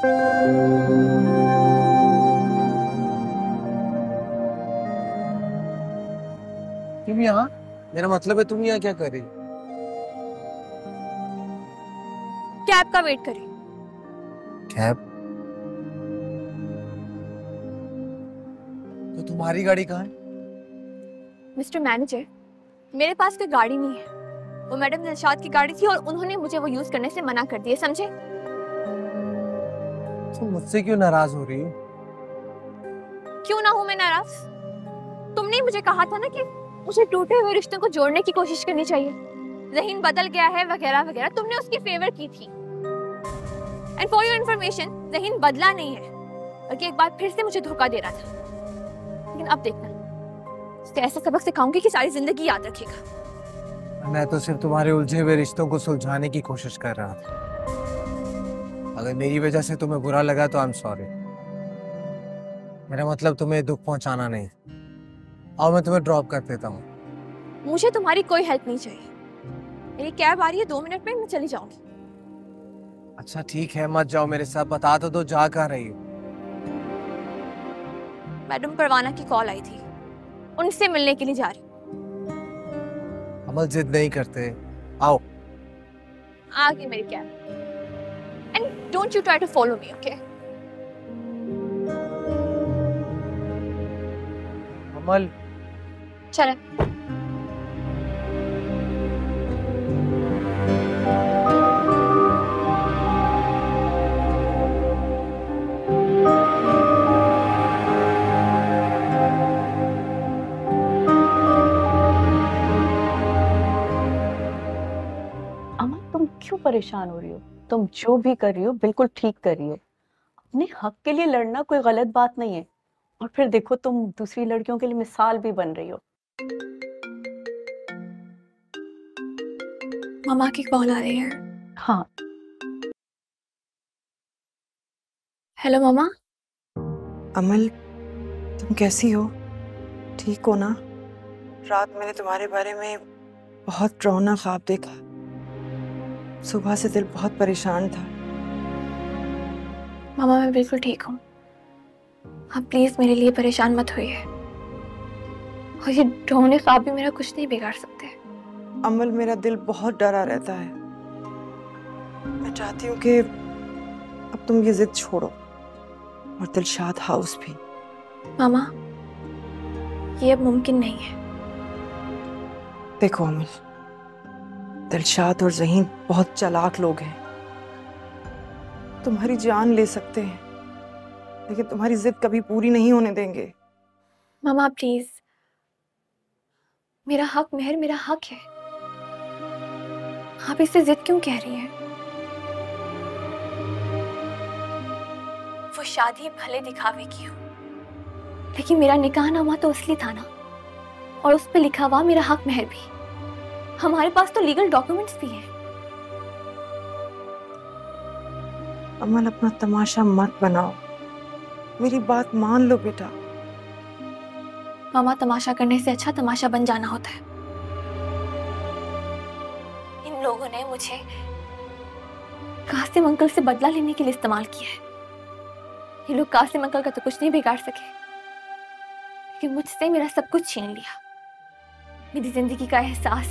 तुम यहाँ? मेरा मतलब है तुम यहाँ क्या कर रही? कैब का वेट करें। कैब? तो तुम्हारी गाड़ी कहाँ है? मिस्टर मैनेजर, मेरे पास कोई गाड़ी नहीं है। वो मैडम दिलशाद की गाड़ी थी और उन्होंने मुझे वो यूज करने से मना कर दिया, समझे? तुम मुझसे क्यों नाराज हो रही हो? क्यों ना हूं मैं नाराज? तुमने मुझे कहा था ना कि मुझे टूटे हुए रिश्तों को जोड़ने की कोशिश करनी चाहिए। ज़हीन बदल गया है वगैरह वगैरह, तुमने उसकी फेवर की थी। एंड फॉर योर इन्फॉर्मेशन, ज़हीन बदला नहीं है, बल्कि एक बार फिर से मुझे धोखा दे रहा था। लेकिन अब देखना, उससे ऐसा सबक सिखाऊंगी कि सारी जिंदगी याद रखेगा। मैं तो सिर्फ तुम्हारे उलझे हुए रिश्तों को सुलझाने की कोशिश कर रहा था। अगर मेरी वजह से तुम्हें बुरा लगा तो आई एम सॉरी। मेरा मतलब तुम्हें दुख पहुंचाना नहीं। और मैं तुम्हें ड्रॉप कर देता हूँ। मुझे तुम्हारी कोई हेल्प नहीं चाहिए। मेरी कैब आ रही है, 2 मिनट में मैं चली जाऊंगी। अच्छा ठीक है, मत जाओ मेरे साथ। बता तो दो जा कहाँ रही हो? मैडम परवाना की कॉल आई थी, उनसे मिलने के लिए जा रही हूँ। अमल जिद नहीं करते, आओ। आ गई मेरी cab. And don't you try to follow me, okay? Amal. चले। अमन, तुम क्यों परेशान हो रही हो? तुम जो भी कर रही हो बिल्कुल ठीक कर रही हो। अपने हक के लिए लड़ना कोई गलत बात नहीं है। और फिर देखो, तुम दूसरी लड़कियों के लिए मिसाल भी बन रही हो। मामा की कॉल आ रही है। हाँ। हेलो मामा। अमल, तुम कैसी हो? ठीक हो ना? रात मैंने तुम्हारे बारे में बहुत डरावना ख्वाब देखा। सुबह से दिल बहुत परेशान था। मामा मैं बिल्कुल ठीक हूँ, आप प्लीज मेरे लिए परेशान मत होइए। और ये डरावने ख्वाब भी मेरा कुछ नहीं बिगाड़ सकते। अमल, मेरा दिल बहुत डरा रहता है। मैं चाहती हूँ कि अब तुम ये जिद छोड़ो, और दिलशाद हाउस भी। मामा ये अब मुमकिन नहीं है। देखो अमल, दिलशाद और ज़हीन बहुत चालाक लोग हैं। तुम्हारी जान ले सकते हैं, लेकिन तुम्हारी जिद कभी पूरी नहीं होने देंगे। मामा प्लीज, मेरा हक मेहर मेरा हक है। आप इससे जिद क्यों कह रही हैं? वो शादी भले दिखावे की हो, लेकिन मेरा निकाहनामा तो असली था ना, और उस पे लिखा हुआ मेरा हक मेहर भी। हमारे पास तो लीगल डॉक्यूमेंट्स भी हैं। अमल, अपना तमाशा मत बनाओ, मेरी बात मान लो बेटा। मामा तमाशा करने से अच्छा तमाशा बन जाना होता है। इन लोगों ने मुझे कासिम अंकल से बदला लेने के लिए इस्तेमाल किया है। ये लोग कासिम अंकल का तो कुछ नहीं बिगाड़ सके, लेकिन मुझसे मेरा सब कुछ छीन लिया। मेरी जिंदगी का एहसास,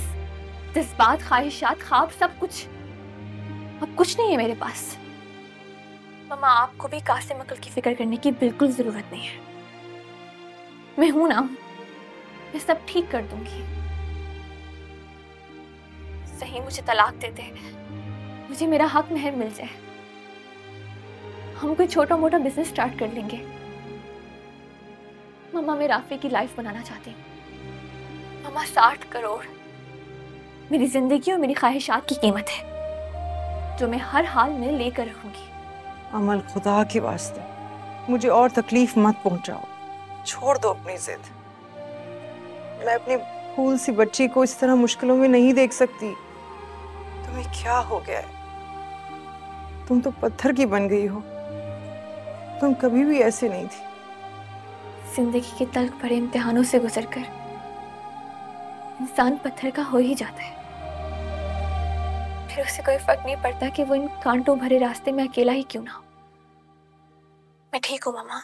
जज्बात, ख्वाहिशात, ख्वाब, सब कुछ। अब कुछ नहीं है मेरे पास। मामा आपको भी कासिम अंकल की फिक्र करने की बिल्कुल जरूरत नहीं है। मैं हूं ना, मैं सब ठीक कर दूंगी। सही मुझे तलाक दे दे, मुझे मेरा हक मेहर मिल जाए, हम कोई छोटा मोटा बिजनेस स्टार्ट कर लेंगे। मम्मा मैं राफी की लाइफ बनाना चाहती हूँ। मम्मा 60 करोड़ मेरी जिंदगी और मेरी ख्वाहिशात की कीमत है, जो मैं हर हाल में लेकर रहूंगी। अमल, खुदा के वास्ते मुझे और तकलीफ मत पहुंचाओ। छोड़ दो अपनी जिद। मैं अपनी फूल सी बच्ची को इस तरह मुश्किलों में नहीं देख सकती। तुम्हें क्या हो गया है? तुम तो पत्थर की बन गई हो। तुम कभी भी ऐसे नहीं थी। जिंदगी के तल्ख भरे इम्तिहानों से गुजरकर इंसान पत्थर का हो ही जाता है। फिर उसे कोई फर्क नहीं पड़ता कि वो इन कांटों भरे रास्ते में अकेला ही क्यों ना हो। मैं ठीक हूँ मामा,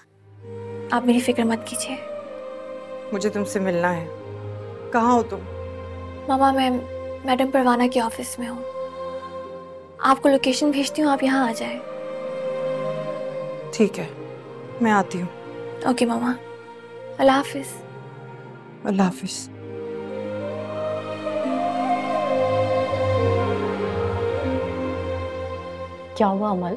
आप मेरी फिक्र मत कीजिए। मुझे तुमसे मिलना है। कहाँ हो तुम? मामा मैं मैडम परवाना के ऑफिस में हूँ, आपको लोकेशन भेजती हूँ, आप यहाँ आ जाए। ठीक है, मैं आती हूँ। ओके मामा, अल्लाह हाफिज। अल्लाह हाफिज। क्या हुआ अमल?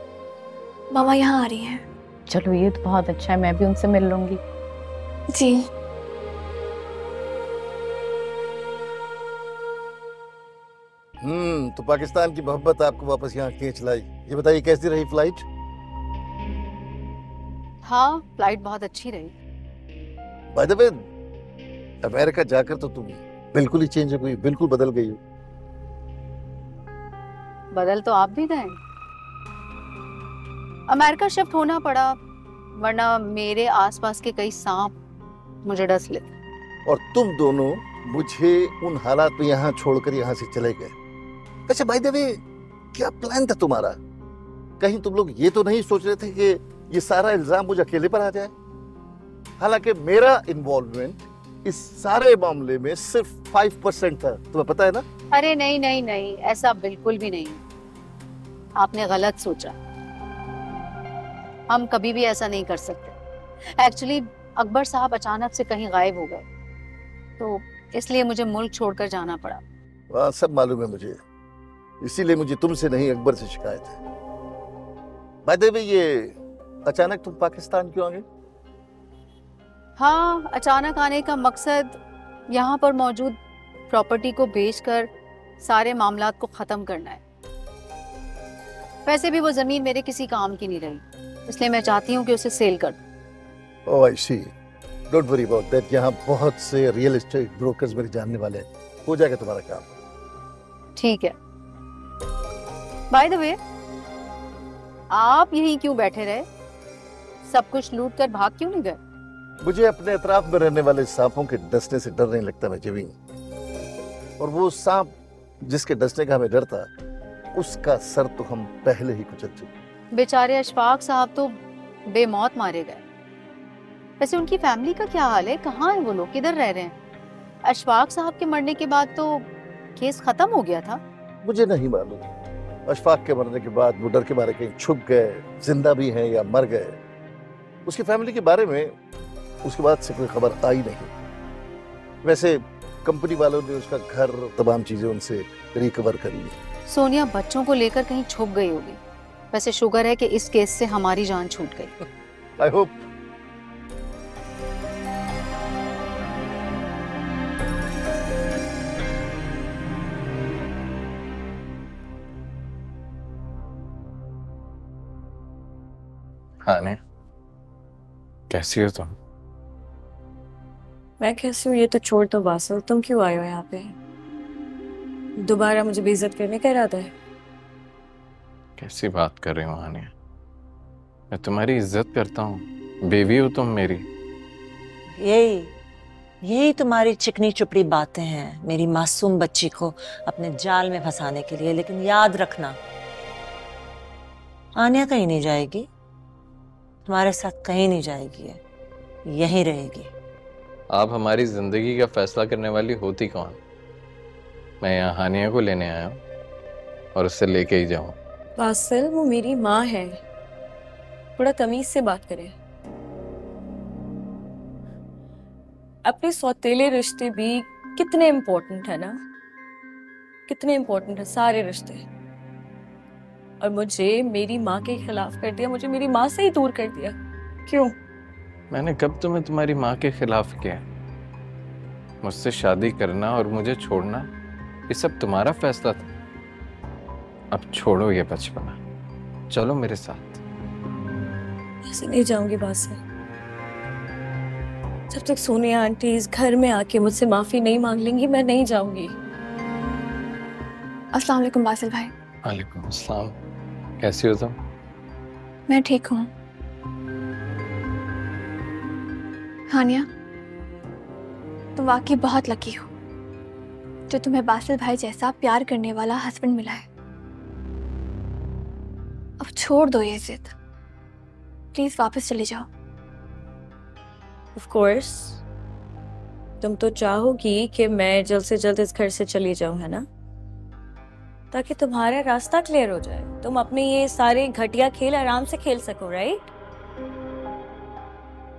मामा यहाँ आ रही हैं। चलो ये तो बहुत अच्छा है, मैं भी उनसे मिल लूंगी। जी। तो पाकिस्तान की मोहब्बत आपको वापस यहाँ खींच लाई। ये बताइए कैसी रही फ्लाइट? हाँ, फ्लाइट बहुत अच्छी रही। बाय द वे, अमेरिका जाकर तो तुम बिल्कुल ही चेंज हो गई, बिल्कुल बदल गई हो। बदल तो आप भी गए। अमेरिका शिफ्ट होना पड़ा, वरना मेरे आसपास के कई सांप मुझे डस लेते। और तुम दोनों मुझे उन हालात में यहाँ छोड़कर यहाँ से चले गए। अच्छा बाय द वे, क्या प्लान था तुम्हारा? कहीं तुम लोग ये तो नहीं सोच रहे थे कि ये सारा इल्जाम मुझे अकेले पर आ जाए? हालांकि मेरा इन्वॉल्वमेंट इस सारे मामले में सिर्फ 5% था, तुम्हें पता है ना? अरे नहीं नहीं नहीं, ऐसा बिल्कुल भी नहीं। आपने गलत सोचा, हम कभी भी ऐसा नहीं कर सकते। एक्चुअली अकबर साहब अचानक से कहीं गायब हो गए, तो इसलिए मुझे मुल्क छोड़कर जाना पड़ा। वहाँ सब मालूम है मुझे, इसीलिए मुझे तुमसे नहीं अकबर से शिकायत है। बाय द वे, ये अचानक तुम पाकिस्तान क्यों आ गए? हाँ, अचानक आने का मकसद यहाँ पर मौजूद प्रॉपर्टी को बेचकर सारे मामलात को खत्म करना है। वैसे भी वो जमीन मेरे किसी काम की नहीं रही, इसलिए मैं चाहती हूँ कि उसे सेल कर दूं। ओह आई सी, डोंट वरी अबाउट दैट। यहाँ बहुत से रियल एस्टेट ब्रोकर्स मेरे जानने वाले हैं, हो जाएगा तुम्हारा काम। ठीक है। बाय द वे, आप यहीं क्यों बैठे रहे? सब कुछ लूट कर भाग क्यों नहीं गए? मुझे अपने अतराफ में रहने वाले सांपों के डसने से डर नहीं लगता मैं जवीन। और वो सांप जिसके डसने का हमें डर था, उसका सर तो हम पहले ही कुचल चुके। बेचारे अशफाक साहब तो बेमौत मारे गए। वैसे उनकी फैमिली का क्या हाल है? कहाँ है वो लोग? किधर रह रहे हैं? अशफाक साहब के मरने के बाद तो केस खत्म हो गया था। मुझे नहीं मालूम, अशफाक के मरने के बाद वो डर के मारे कहीं छुप गए, जिंदा भी हैं या मर गए। उसकी फैमिली के बारे में उसके बाद से कोई खबर आई नहीं। वैसे कंपनी वालों ने उसका घर, तमाम चीजें उनसे रिकवर कर ली। सोनिया बच्चों को लेकर कहीं छुप गई होगी। वैसे शुगर है कि इस केस से हमारी जान छूट गई। I hope. हाँ ने, कैसी हो तुम? मैं कैसी हूँ ये तो छोड़ दो बासिल, तुम क्यों आए हो यहाँ पे? दोबारा मुझे बेइज्जत करने का इरादा है? कैसी बात कर रही हो हानिया? मैं तुम्हारी इज्जत करता हूँ, बेबी हो तुम मेरी। यही यही तुम्हारी चिकनी चुपड़ी बातें हैं मेरी मासूम बच्ची को अपने जाल में फंसाने के लिए। लेकिन याद रखना, आनिया कहीं नहीं जाएगी, तुम्हारे साथ कहीं नहीं जाएगी, यहीं रहेगी। आप हमारी जिंदगी का फैसला करने वाली होती कौन? मैं यहाँ हानिया को लेने आया हूँ और उससे लेके ही जाऊँ। बासिल, वो मेरी माँ है, थोड़ा तमीज से बात करें। अपने सौतेले रिश्ते भी कितने इम्पोर्टेंट है ना, कितने इम्पोर्टेंट है सारे रिश्ते। और मुझे मेरी माँ के खिलाफ कर दिया, मुझे मेरी माँ से ही दूर कर दिया। क्यों? मैंने कब तुम्हें तुम्हारी माँ के खिलाफ किया? मुझसे शादी करना और मुझे छोड़ना, ये सब तुम्हारा फैसला था। अब छोड़ो ये बचपना, चलो मेरे साथ। ऐसे नहीं जाऊंगी बासिल। जब तक सोनिया आंटी इस घर में आके मुझसे माफी नहीं मांग लेंगी, मैं नहीं जाऊंगी। अस्सलाम वालेकुम बासिल भाई। वालेकुम अस्सलाम। कैसी हो तुम? मैं ठीक हूँ। हानिया, तुम वाकई बहुत लकी हो जो तुम्हें बासिल भाई जैसा प्यार करने वाला हस्बैंड मिला है। अब छोड़ दो ये जिद, प्लीज वापस चले जाओ। ऑफ कोर्स, तुम तो चाहोगी कि मैं जल्द से जल्द इस घर से चली जाऊं, है ना? ताकि तुम्हारा रास्ता क्लियर हो जाए, तुम अपने ये सारे घटिया खेल आराम से खेल सको, राइट?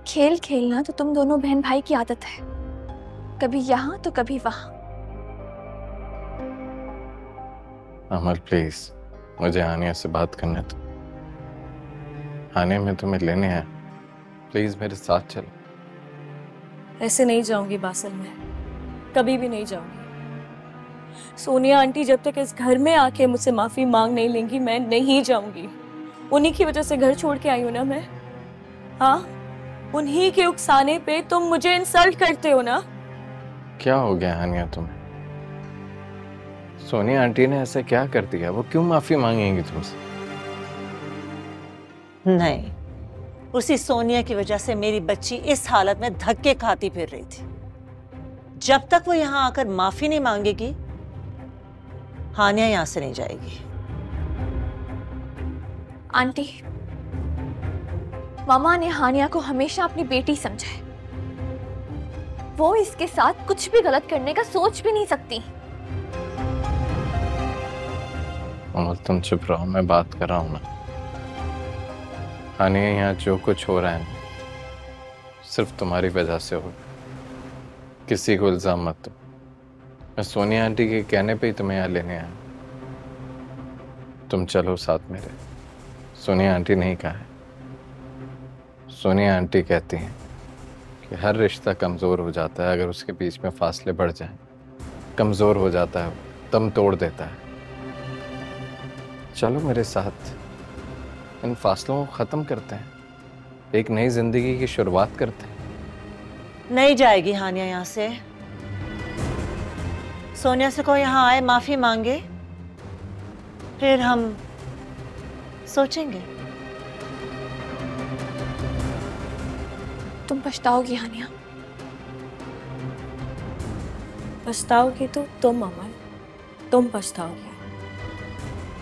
खेल खेलना तो तुम दोनों बहन भाई की आदत है, कभी यहाँ तो कभी वहां। अमर प्लीज, मुझे हानिया से बात करने दो। हानिया, मैं तुम्हें लेने आया, प्लीज मेरे साथ चलो। ऐसे नहीं जाऊंगी बासल में, कभी भी नहीं जाऊंगी। सोनिया आंटी जब तक इस घर में आके मुझसे माफी मांग नहीं लेंगी, मैं नहीं जाऊंगी। उन्हीं की वजह से घर छोड़ के आई हूं ना मैं। हाँ, उन्हीं के उकसाने पे तुम मुझे इंसल्ट करते हो ना। क्या हो गया हानिया तुम्हें? सोनिया आंटी ने ऐसा क्या कर दिया? वो क्यों माफी मांगेंगी तुमसे? नहीं, उसी सोनिया की वजह से मेरी बच्ची इस हालत में धक्के खाती फिर रही थी। जब तक वो यहां आकर माफी नहीं मांगेगी, हानिया यहां से नहीं जाएगी। आंटी, मामा ने हानिया को हमेशा अपनी बेटी समझा है। वो इसके साथ कुछ भी गलत करने का सोच भी नहीं सकती। अमर तुम चुप रहो, मैं बात कर रहा हूं ना। हानिया, यहाँ जो कुछ हो रहा है सिर्फ तुम्हारी वजह से हो। किसी को इल्जाम मत दो। मैं सोनिया आंटी के कहने पे ही तुम्हें यहाँ लेने आया। तुम चलो साथ मेरे। सोनिया आंटी नहीं कहा है, सोनिया आंटी कहती हैं कि हर रिश्ता कमज़ोर हो जाता है अगर उसके बीच में फासले बढ़ जाएं। कमज़ोर हो जाता है, दम तोड़ देता है। चलो मेरे साथ, इन फासलों को ख़त्म करते हैं, एक नई ज़िंदगी की शुरुआत करते हैं। नहीं जाएगी हानिया यहां से। सोनिया से को यहां आए, माफी मांगे, फिर हम सोचेंगे। तुम पछताओगी हानिया। पछताओगी तो तुम अमर, तुम पछताओगी।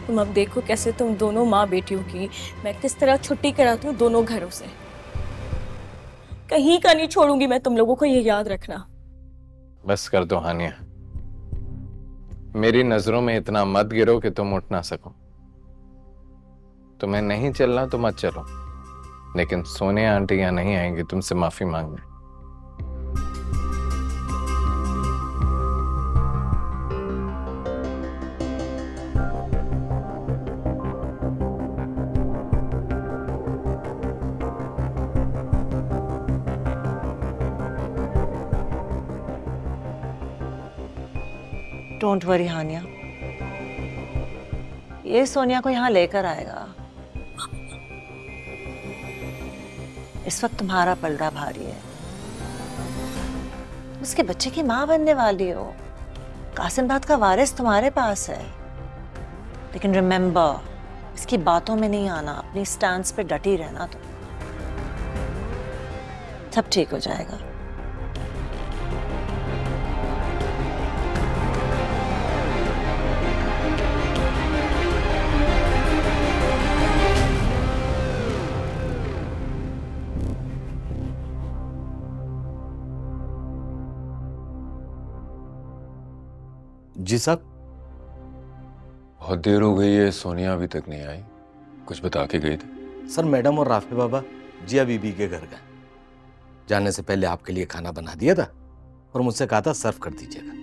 तुम अब देखो कैसे तुम दोनों माँ बेटियों की मैं किस तरह छुट्टी कराती हूँ दोनों घरों से। कहीं का नहीं छोड़ूंगी मैं तुम लोगों को, ये याद रखना। बस कर दो हानिया, मेरी नजरों में इतना मत गिरो कि तुम उठ ना सको। तुम्हें नहीं चलना तो मत चलो, लेकिन सोनिया आंटी यहाँ नहीं आएंगी तुमसे माफी मांगने। डोंट वरी हानिया, ये सोनिया को यहाँ लेकर आएगा। इस वक्त तुम्हारा पलड़ा भारी है। उसके बच्चे की माँ बनने वाली हो। कासिमबाद का वारिस तुम्हारे पास है। लेकिन रिमेंबर, इसकी बातों में नहीं आना, अपनी स्टैंड पे डटी रहना। तो सब ठीक हो जाएगा। जी साहब। बहुत देर हो गई है, सोनिया अभी तक नहीं आई। कुछ बता के गई थी? सर, मैडम और राफे बाबा जिया बीबी के घर गए। जाने से पहले आपके लिए खाना बना दिया था और मुझसे कहा था सर्व कर दीजिएगा।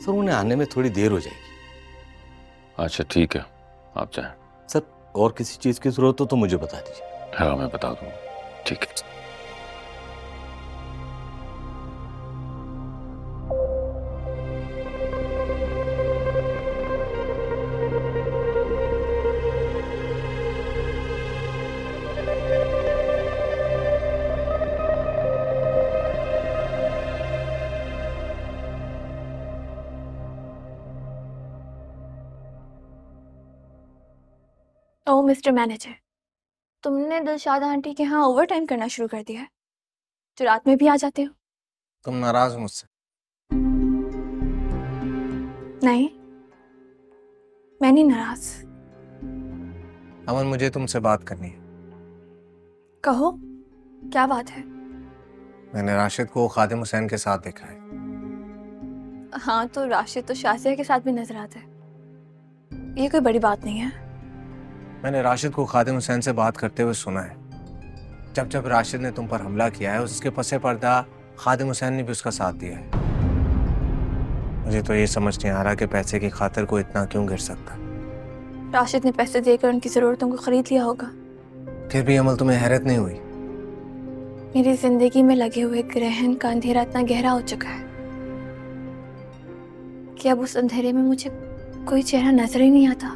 सर, उन्हें आने में थोड़ी देर हो जाएगी। अच्छा ठीक है, आप जाएं। सर, और किसी चीज की जरूरत हो तो मुझे बता दीजिए। हाँ, मैं बता दूंगा। ठीक है। ओ मिस्टर मैनेजर, तुमने दिलशाद आंटी के यहाँ ओवर टाइम करना शुरू कर दिया है, जो रात में भी आ जाते हो। तुम नाराज हो मुझसे? नहीं, मैं नहीं नाराज। अमन, मुझे तुमसे बात करनी है। कहो, क्या बात है? मैंने राशिद को खादिम हुसैन के साथ देखा है। हाँ, तो राशिद तो शाजिया के साथ भी नजर आता है। ये कोई बड़ी बात नहीं है। मैंने राशिद को खादिम हुसैन से बात करते हुए सुना है। जब जब राशिद ने तुम पर हमला किया है, उसके पसे पर्दा खादिम हुसैन ने भी उसका साथ दिया है। मुझे तो ये समझ नहीं आ रहा कि पैसे की खातिर को इतना क्यों गिर सकता। राशिद ने पैसे देकर उनकी जरूरतों को खरीद लिया होगा। फिर भी अमल, तुम्हें हैरत नहीं हुई? मेरी जिंदगी में लगे हुए ग्रहण का अंधेरा इतना गहरा हो चुका है कि अब उस अंधेरे में मुझे कोई चेहरा नजर ही नहीं आता।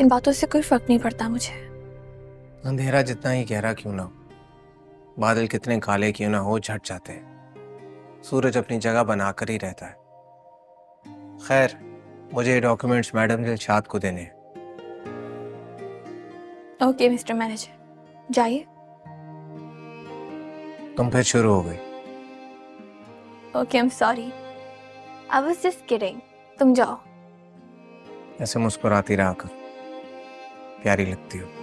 इन बातों से कोई फर्क नहीं पड़ता मुझे। अंधेरा जितना ही गहरा क्यों ना हो, बादल कितने काले क्यों ना हो, झट जाते हैं। सूरज अपनी जगह बनाकर ही रहता है। खैर, मुझे ये डॉक्यूमेंट्स मैडम दिलशाद को देने हैं। ओके मिस्टर मैनेजर, जाइए। तुम फिर शुरू हो गई। Okay, I am sorry, I was just kidding. तुम जाओ। ऐसे मुस्कुराती रहा कर, प्यारी लगती हो।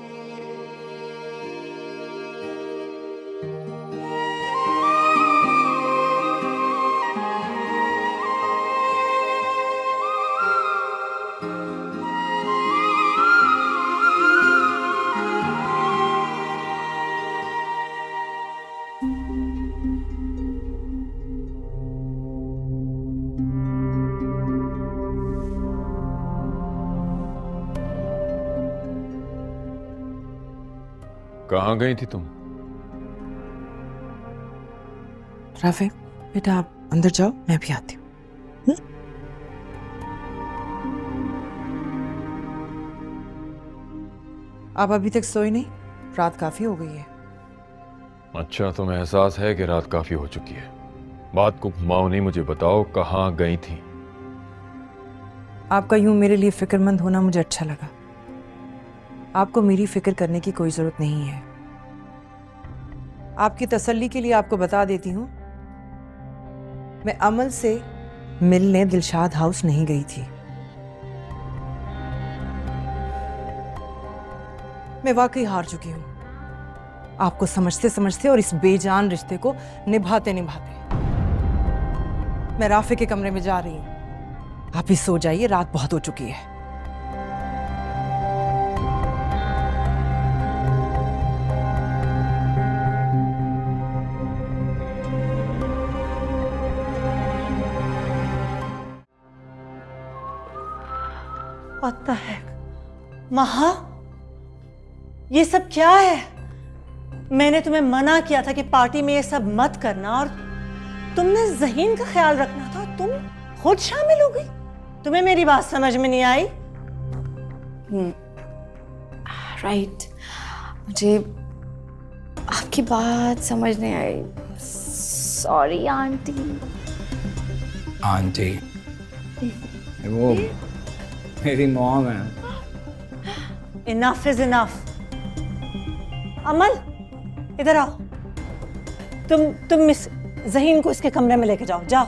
कहाँ गई थी तुम? राफे, बेटा आप अंदर जाओ, मैं भी आती हूँ। आप अभी तक सोए नहीं? रात काफी हो गई है। अच्छा, तुम्हें एहसास है कि रात काफी हो चुकी है। बात को घुमाओ नहीं, मुझे बताओ कहाँ गई थी? आपका यूं मेरे लिए फिक्रमंद होना मुझे अच्छा लगा। आपको मेरी फिक्र करने की कोई जरूरत नहीं है। आपकी तसल्ली के लिए आपको बता देती हूं, मैं अमल से मिलने दिलशाद हाउस नहीं गई थी। मैं वाकई हार चुकी हूं, आपको समझते समझते और इस बेजान रिश्ते को निभाते निभाते। मैं राफे के कमरे में जा रही हूं, आप ही सो जाइए, रात बहुत हो चुकी है। What the heck? महा, ये सब क्या है? मैंने तुम्हें मना किया था कि पार्टी में ये सब मत करना, और तुमने ज़हीन का ख्याल रखना था, तुम खुद शामिल हो गई। तुम्हें मेरी बात समझ में नहीं आई? राइट, मुझे आपकी बात समझ नहीं आई। Sorry aunty. आंटी वो मेरी मॉम है। Enough is enough. अमल, इधर आओ। तुम मिस ज़हीन को इसके कमरे में लेके जाओ, जाओ।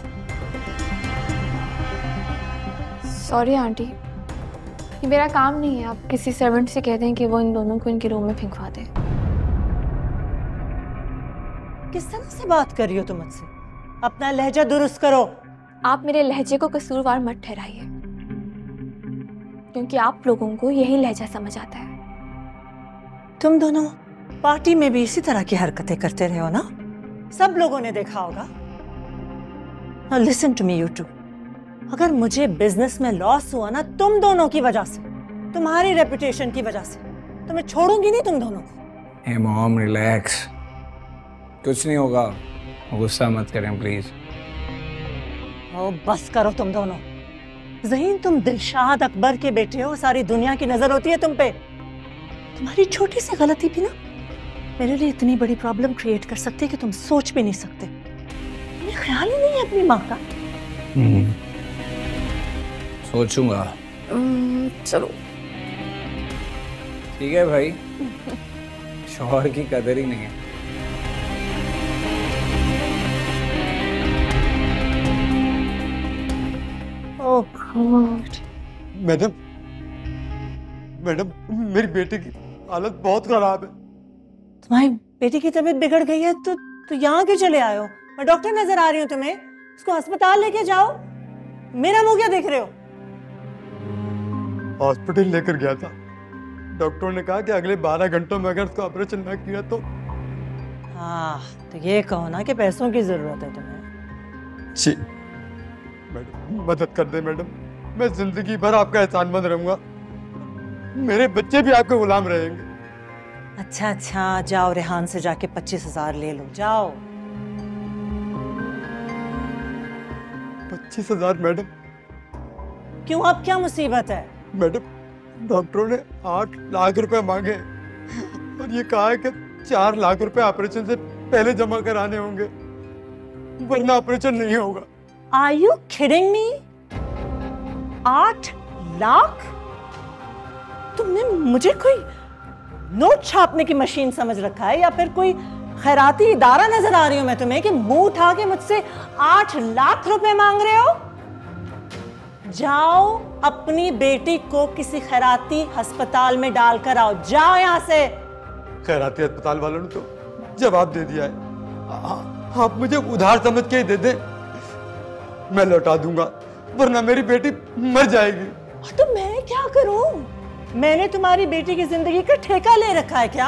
सॉरी आंटी, ये मेरा काम नहीं है। आप किसी सर्वेंट से कह दें कि वो इन दोनों को इनके रूम में फेंकवा दे। किस तरह से बात कर रही हो तुम मुझसे? अपना लहजा दुरुस्त करो। आप मेरे लहजे को कसूरवार मत ठहराइए, क्योंकि आप लोगों को यही लहजा समझ आता है। तुम दोनों पार्टी में भी इसी तरह की हरकतें करते रहे हो ना? सब लोगों ने देखा होगा। Now listen to me you two। अगर मुझे बिजनेस में लॉस हुआ ना तुम दोनों की वजह से, तुम्हारी रेपुटेशन की वजह से, तो मैं छोड़ूंगी नहीं तुम दोनों को। हे मॉम, रिलैक्स, कुछ नहीं होगा, गुस्सा मत करें प्लीज। ओ बस करो तुम दोनों। ज़हीन, तुम दिलशाद अकबर के बेटे हो, सारी दुनिया की नजर होती है तुम पे। तुम्हारी छोटी सी गलती भी ना मेरे लिए इतनी बड़ी प्रॉब्लम क्रिएट कर सकती है कि तुम सोच भी नहीं सकते। तुम्हें ख्याल ही नहीं है अपनी माँ का। सोचूंगा। चलो ठीक है भाई, शौहर की कदर ही नहीं है। ओह गॉड। मैडम, मेरी बेटी की हालत बहुत खराब है। तुम्हारी बेटी की तबीयत बिगड़ गई है तो यहाँ क्यों चले आए हो? मैं डॉक्टर नजर आ रही हूँ तुम्हें, उसको अस्पताल लेके जाओ। मेरा मुंह क्या देख रहे हो? हॉस्पिटल लेकर गया था, डॉक्टर ने कहा कि अगले 12 घंटों में अगर उसको ऑपरेशन ना किया तो। हाँ, तो ये कहो ना कि पैसों की जरूरत है तुम्हें। जी मैडम, मदद कर दे मैडम, मैं जिंदगी भर आपका एहसानमंद रहूंगा, मेरे बच्चे भी आपके गुलाम रहेंगे। अच्छा, जाओ रेहान से जाके 25,000 ले लो, जाओ। 25,000 मैडम? क्यों, अब क्या मुसीबत है? मैडम डॉक्टरों ने 8 लाख रुपए मांगे और ये कहा है कि 4 लाख रुपए ऑपरेशन से पहले जमा कराने होंगे, वरना ऑपरेशन नहीं होगा। Are you kidding me? 8 lakh? तुमने मुझे कोई नोट छापने की मशीन समझ रखा है या फिर कोई खैराती इदारा नजर आ रही हूं मैं तुम्हें कि मुंह उठा के मुझसे 8 लाख रुपए मांग रहे हो? जाओ अपनी बेटी को किसी खैराती अस्पताल में डालकर आओ, जाओ यहां से। खैराती अस्पताल वालों ने तो जवाब दे दिया है, आप मुझे उधार समझ के ही दे दें, मैं लौटा दूंगा, वरना मेरी बेटी मर जाएगी। तो मैं क्या करूं? मैंने तुम्हारी बेटी की जिंदगी का ठेका ले रखा है क्या?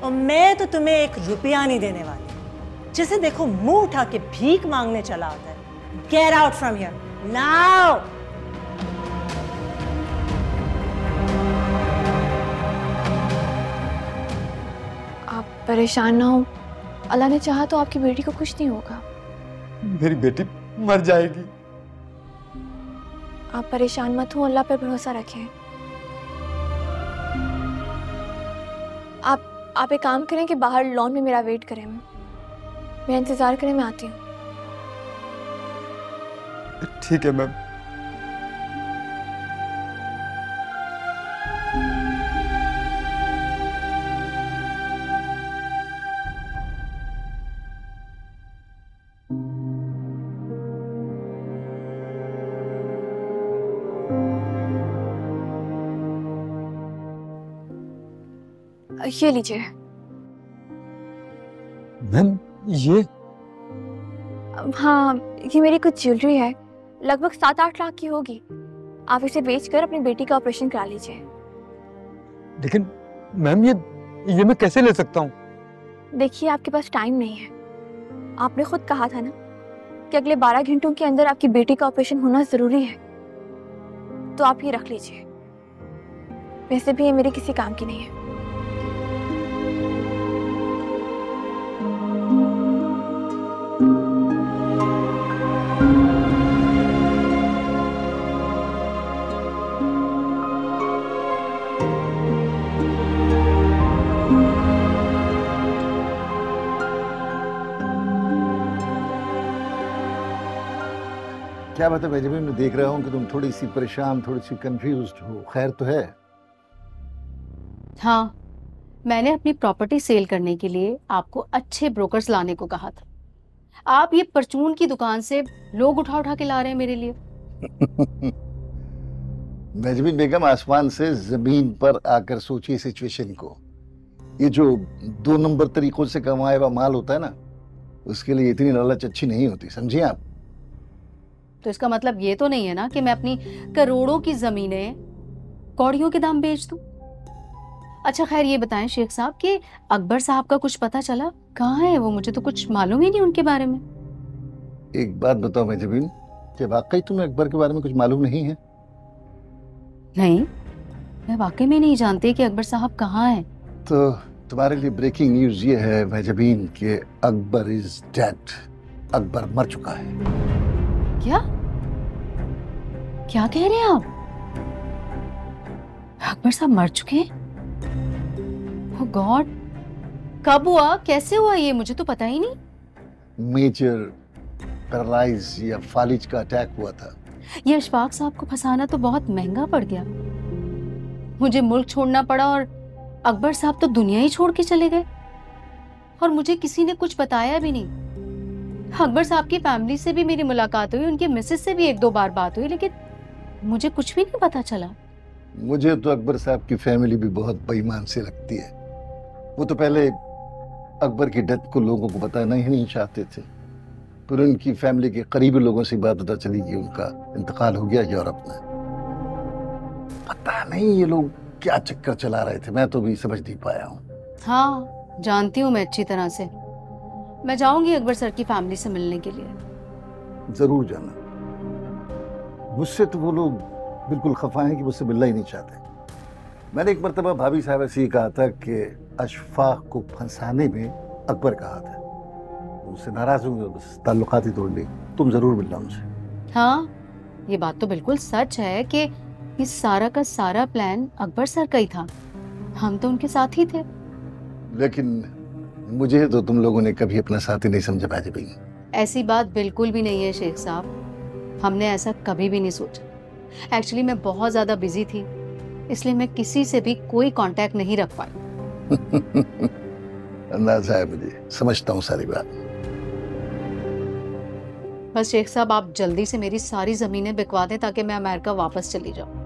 और मैं तो तुम्हें 1 रुपया नहीं देने वाली। जिसे देखो मुंह उठा के भीख मांगने चला आता है। Get out from here now. आप परेशान ना हो, अल्लाह ने चाहा तो आपकी बेटी को कुछ नहीं होगा। मेरी बेटी मर जाएगी। आप परेशान मत हो, अल्लाह पर भरोसा रखें। आप एक काम करें कि बाहर लॉन में मेरा वेट करें, मैं इंतजार करें, मैं आती हूँ। ठीक है मैम। ये लीजिए। मैम ये? हाँ, ये मेरी कुछ ज्वेलरी है, लगभग 7-8 लाख की होगी। आप इसे बेचकर अपनी बेटी का ऑपरेशन करा लीजिए। लेकिन मैम ये मैं कैसे ले सकता हूँ? देखिए, आपके पास टाइम नहीं है। आपने खुद कहा था ना कि अगले 12 घंटों के अंदर आपकी बेटी का ऑपरेशन होना जरूरी है, तो आप ये रख लीजिए। वैसे भी ये मेरे किसी काम की नहीं है। क्या बात है बेंजामिन, मैं देख रहा हूँ कि तुम थोड़ी सी परेशान, थोड़ी सी कंफ्यूज्ड हो। खैर तो है? हाँ, मैंने अपनी प्रॉपर्टी सेल करने के लिए आपको अच्छे ब्रोकर्स लाने को कहा था। आप ये परचून की दुकान से लोग उठा उठा के ला रहे हैं मेरे लिए। बेंजामिन बेगम, आसमान से जमीन पर आकर सोचिए सिचुएशन को। ये जो 2 नंबर तरीकों से कमाया हुआ माल होता है ना, उसके लिए इतनी लालच अच्छी नहीं होती, समझिए आप। तो इसका मतलब ये तो नहीं है ना कि मैं अपनी करोड़ों की जमीनें कौड़ियों के दाम बेच दूं। अच्छा खैर, ये बताएं शेख साहब कि अकबर साहब का कुछ पता चला? कहाँ है वो? मुझे तो कुछ मालूम ही नहीं उनके बारे में। एक बात बताओ बेंजामिन, क्या वाकई तुम्हें अकबर के बारे में कुछ मालूम नहीं है? नहीं, मैं वाकई में नहीं जानती कि अकबर साहब कहाँ हैं। तो तुम्हारे लिए ब्रेकिंग न्यूज ये है बेंजामिन कि अकबर इज डेड। अकबर मर चुका है। क्या क्या कह रहे हैं आप? अकबर साहब मर चुके हैं? ओह गॉड, कब हुआ, कैसे हुआ ये? मुझे तो पता ही नहीं। मेजर पैरालाइज या फालिज का अटैक हुआ था। ये अशफाक साहब को फंसाना तो बहुत महंगा पड़ गया। मुझे मुल्क छोड़ना पड़ा और अकबर साहब तो दुनिया ही छोड़ के चले गए, और मुझे किसी ने कुछ बताया भी नहीं। अकबर साहब की फैमिली से भी मेरी मुलाकात हुई, उनके मिसेस से भी 1-2 बार बात हुई, लेकिन मुझे कुछ भी नहीं पता चला। मुझे तो अकबर साहब की फैमिली भी बहुत बेईमान सी लगती है। वो तो पहले अकबर की डेथ को लोगों को बताना ही नहीं चाहते थे, पर उनकी फैमिली के करीबी लोगों से बात पता चली कि उनका इंतकाल हो गया यूरोप में। पता नहीं ये लोग क्या चक्कर चला रहे थे, मैं तो भी समझ नहीं पाया हूँ। हाँ, जानती हूँ मैं अच्छी तरह से। मैं जाऊंगी अकबर सर की फैमिली से मिलने के लिए। जरूर जाना। मुझसे तो वो लोग बिल्कुल खफा हैं कि मुझसे मिलना ही नहीं चाहते। मैंने एक मरतबा भाभी साहब से ये कहा था कि अशफाक को फंसाने में अकबर का हाथ है। उससे नाराज होंगे, बस ताल्लुकात ही तोड़ ली। तुम जरूर मिलना उनसे। हाँ, ये बात तो बिल्कुल सच है कि ये सारा का सारा प्लान अकबर सर का ही था। हम तो उनके साथ ही थे। लेकिन मुझे तो तुम लोगों ने कभी अपना साथी नहीं समझा बाजी भाई। ऐसी बात बिल्कुल भी नहीं है शेख साहब, हमने ऐसा कभी भी नहीं सोचा। एक्चुअली मैं बहुत ज्यादा बिजी थी, इसलिए मैं किसी से भी कोई कांटेक्ट नहीं रख पाई। अंदाजा है मुझे, समझता हूँ सारी बात। बस शेख साहब, आप जल्दी से मेरी सारी जमीनें बिकवा दें ताकि मैं अमेरिका वापस चली जाऊं।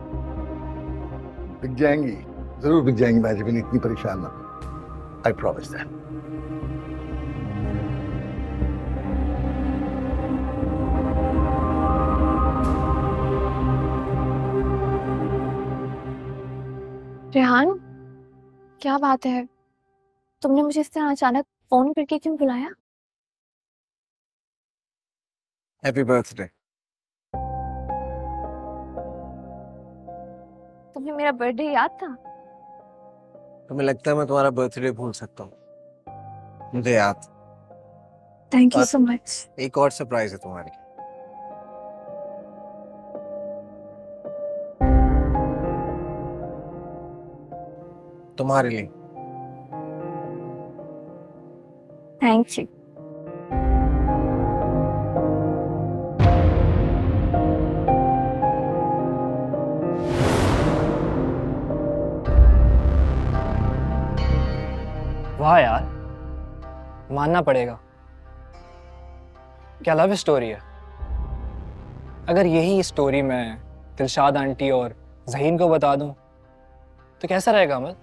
बिक जाएंगी, जरूर बिक जाएंगी बाजी भाई, इतनी परेशान ना हो। I promise that. रेहान, क्या बात है? तुमने मुझे इस तरह अचानक फोन करके क्यों बुलाया? Happy birthday. तुम्हें मेरा बर्थडे याद था? तुम्हें लगता है मैं तुम्हारा बर्थडे भूल सकता हूँ? मुझे याद। Thank you so much. एक और सरप्राइज है तुम्हारी। तुम्हारे लिए। Thank you. वाह यार, मानना पड़ेगा, क्या लव स्टोरी है। अगर यही स्टोरी मैं दिलशाद आंटी और ज़हीन को बता दूं तो कैसा रहेगा अमल?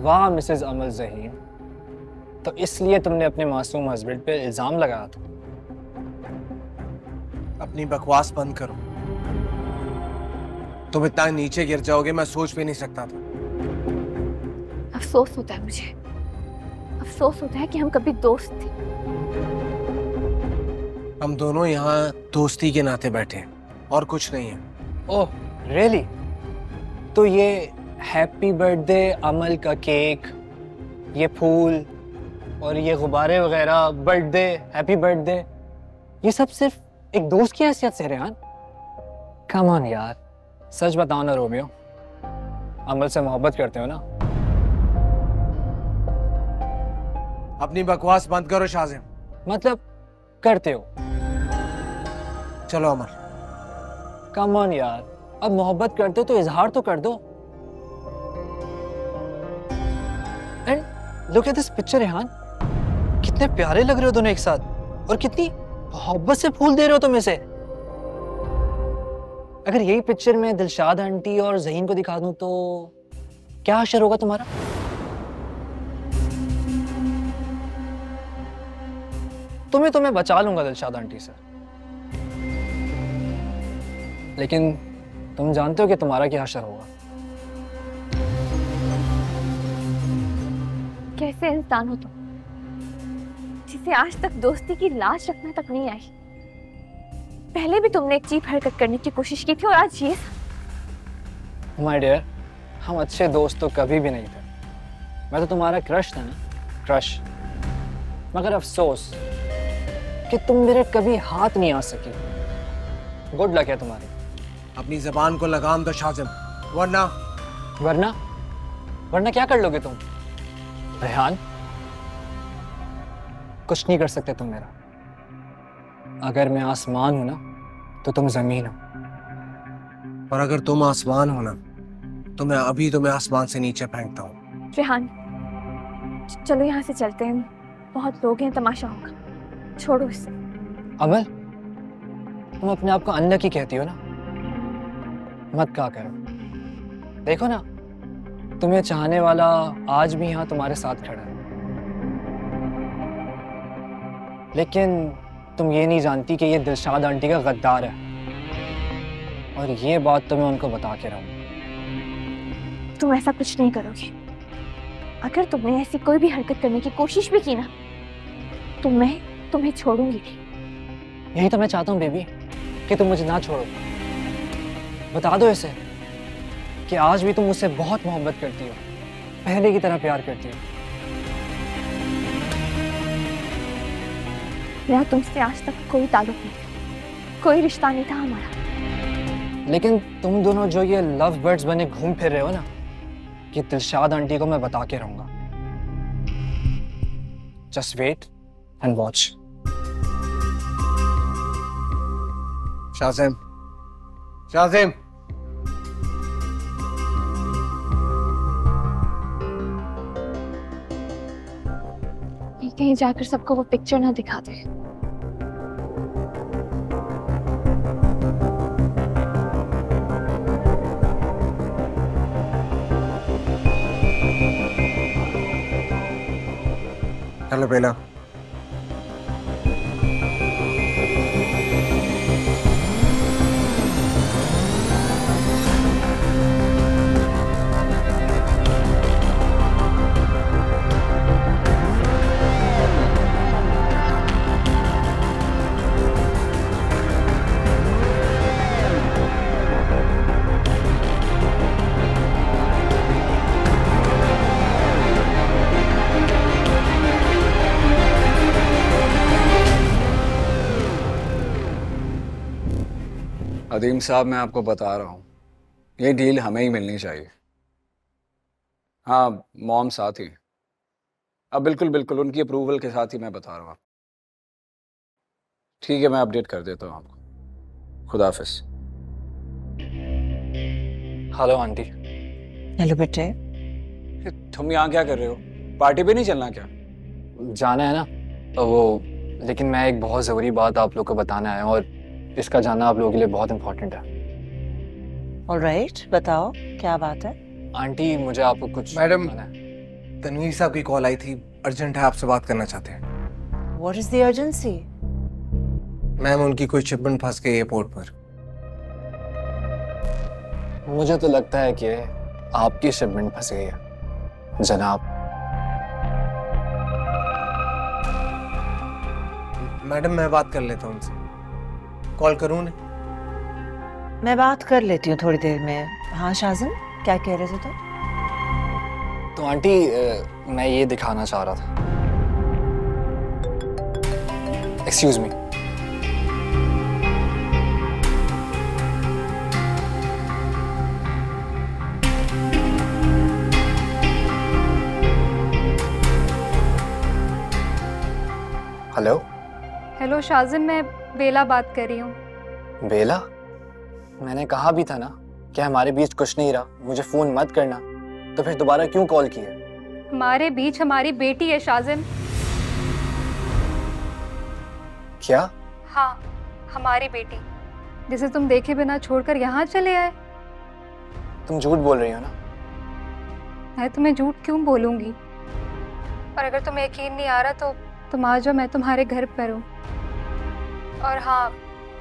वाह मिसेस अमल ज़हीन, तो इसलिए तुमने अपने मासूम हस्बैंड पे इल्जाम लगाया था। अपनी बकवास बंद करो। तुम इतना नीचे गिर जाओगे मैं सोच भी नहीं सकता था। अफसोस होता है मुझे, अफसोस होता है कि हम कभी दोस्त थे। हम दोनों यहाँ दोस्ती के नाते बैठे हैं और कुछ नहीं है। Oh really? तो ये हैप्पी बर्थडे अमल का केक, ये फूल और ये गुब्बारे वगैरह, बर्थडे हैप्पी बर्थडे, ये सब सिर्फ एक दोस्त की हैसियत से रेहान? कम ऑन यार, सच बताओ ना रोमियो, अमल से मोहब्बत करते हो ना? अपनी बकवास बंद करो शाजिम। मतलब करते हो? चलो अमल। कम ऑन यार, अब मोहब्बत करते हो तो इजहार तो कर दो। And look at this picture Rehan, कितने प्यारे लग रहे हो दोनों एक साथ और कितनी मोहब्बत से फूल दे रहे हो तुम इसे। अगर यही पिक्चर मैं दिलशाद आंटी और ज़हीन को दिखा दूं तो क्या असर होगा तुम्हारा? तो मैं बचा लूंगा दिलशाद आंटी से, लेकिन तुम जानते हो कि तुम्हारा क्या असर होगा। कैसे इंसान हो तुम, जिसे आज तक दोस्ती की लाज रखना तक नहीं आई। पहले भी तुमने एक चीप हरकत करने की कोशिश की थी और आज ये। माय डियर, हम अच्छे दोस्त तो कभी भी नहीं थे। मैं तो तुम्हारा क्रश था ना, क्रश। मगर अफसोस कि तुम मेरे कभी हाथ नहीं आ सकी। गुड लक है तुम्हारी। अपनी जबान को लगाम दो शाजिम, वरना वरना क्या कर लोगे तुम? रेहान, कुछ नहीं कर सकते तुम मेरा। अगर मैं आसमान हूं ना तो तुम जमीन हो, और अगर तुम आसमान हो ना तो मैं अभी तुम्हें आसमान से नीचे फेंकता हूँ। रेहान, चलो यहाँ से चलते हैं, बहुत लोग हैं, तमाशा होगा। छोड़ो इसे। अमल, तुम अपने आप को अनलकी कहती हो ना? मत कहा करो। देखो ना, तुम्हें चाहने वाला आज भी यहाँ तुम्हारे साथ खड़ा है, लेकिन तुम ये नहीं जानती कि ये दिलशाद आंटी का गद्दार है, और ये बात तो मैं उनको बता के रहूँ। तुम ऐसा कुछ नहीं करोगे। अगर तुमने ऐसी कोई भी हरकत करने की कोशिश भी की ना, तो मैं तुम्हें छोड़ूंगी नहीं। यही तो मैं चाहता हूँ बेबी, कि तुम मुझे ना छोड़ो। बता दो इसे कि आज भी तुम मुझसे बहुत मोहब्बत करती हो, पहले की तरह प्यार करती हो। मेरा तुमसे आज तक कोई ताल्लुक नहीं था, कोई रिश्ता नहीं था हमारा। लेकिन तुम दोनों जो ये लव बर्ड्स बने घूम फिर रहे हो ना, कि दिलशाद आंटी को मैं बता के रहूंगा। Just wait and watch. Shazim, Shazim, कहीं जाकर सबको वो पिक्चर ना दिखा दे। हेलो बेला। अदीम साहब, मैं आपको बता रहा हूँ, ये डील हमें ही मिलनी चाहिए। हाँ, मॉम साथ ही। अब बिल्कुल बिल्कुल उनकी अप्रूवल के साथ ही मैं बता रहा हूँ। ठीक है, मैं अपडेट कर देता हूँ आपको। खुदा हाफिज। Hello aunty. हेलो बेटे। तुम यहाँ क्या कर रहे हो? पार्टी पे नहीं चलना क्या? जाना है ना, तो वो, लेकिन मैं एक बहुत ज़रूरी बात आप लोग को बताना है, और इसका जानना आप लोगों के लिए बहुत इम्पोर्टेंट है। ऑलराइट, बताओ क्या बात है? आंटी, मुझे आपको कुछ मैडम, बताना है। तनवीर साहब की कॉल आई थी, अर्जेंट है, आपसे बात करना चाहते हैं। What is the urgency? Ma'am, उनकी कोई शिपमेंट फंस गई एयरपोर्ट पर। मुझे तो लगता है कि आपकी शिपमेंट फंस गई है जनाब। मैडम, मैं बात कर लेता हूँ उनसे। कॉल करूँ उन्हें? मैं बात कर लेती हूँ थोड़ी देर में। हाँ शाज़िम, क्या कह रहे थे तुम? तो आंटी, मैं ये दिखाना चाह रहा था। Excuse me. हेलो। हेलो शाज़िम, मैं बेला बात कर रही हूँ। बेला? मैंने कहा भी था ना कि हमारे बीच कुछ नहीं रहा, मुझे फोन मत करना, तो फिर दोबारा क्यों कॉल किया? हमारे बीच हमारी बेटी है शाज़िम। क्या? हाँ, हमारी बेटी, जिसे तुम देखे बिना छोड़कर यहाँ चले आए। तुम झूठ बोल रही हो ना? मैं तुम्हें झूठ क्यों बोलूँगी? और अगर तुम्हें यकीन नहीं आ रहा तो तुम आ जाओ, मैं तुम्हारे घर पर हूँ। और हाँ,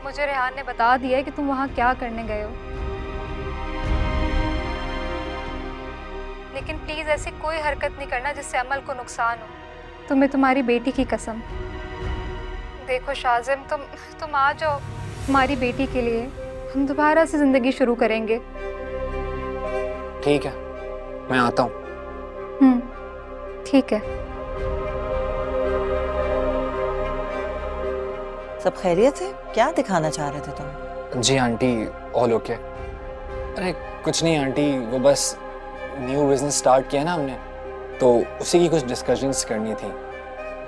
मुझे रेहान ने बता दिया है कि तुम वहाँ क्या करने गए हो। लेकिन प्लीज़ ऐसी कोई हरकत नहीं करना जिससे अमल को नुकसान हो। तुम्हें तुम्हारी बेटी की कसम। देखो शाज़िम, तुम आ जाओ हमारी बेटी के लिए, हम दोबारा से ज़िंदगी शुरू करेंगे। ठीक है, मैं आता हूँ। ठीक है। सब खैरियत है? क्या दिखाना चाह रहे थे तुम? जी आंटी, ऑल ओके। अरे कुछ नहीं आंटी, वो बस न्यू बिजनेस स्टार्ट किया ना हमने, तो उसी की कुछ डिस्कशंस करनी थी।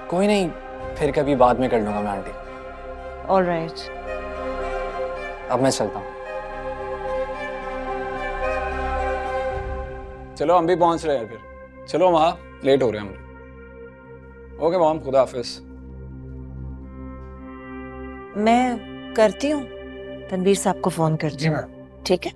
कोई नहीं, फिर कभी बाद में कर लूँगा मैं आंटी। ऑलराइट। अब मैं चलता हूँ। चलो, हम भी पहुंच रहे हैं फिर। चलो, वहाँ लेट हो रहे हैं हम। ओके मॉम, खुदा हाफिज। मैं करती हूँ, तनवीर साहब को फोन करती हूँ। ठीक है।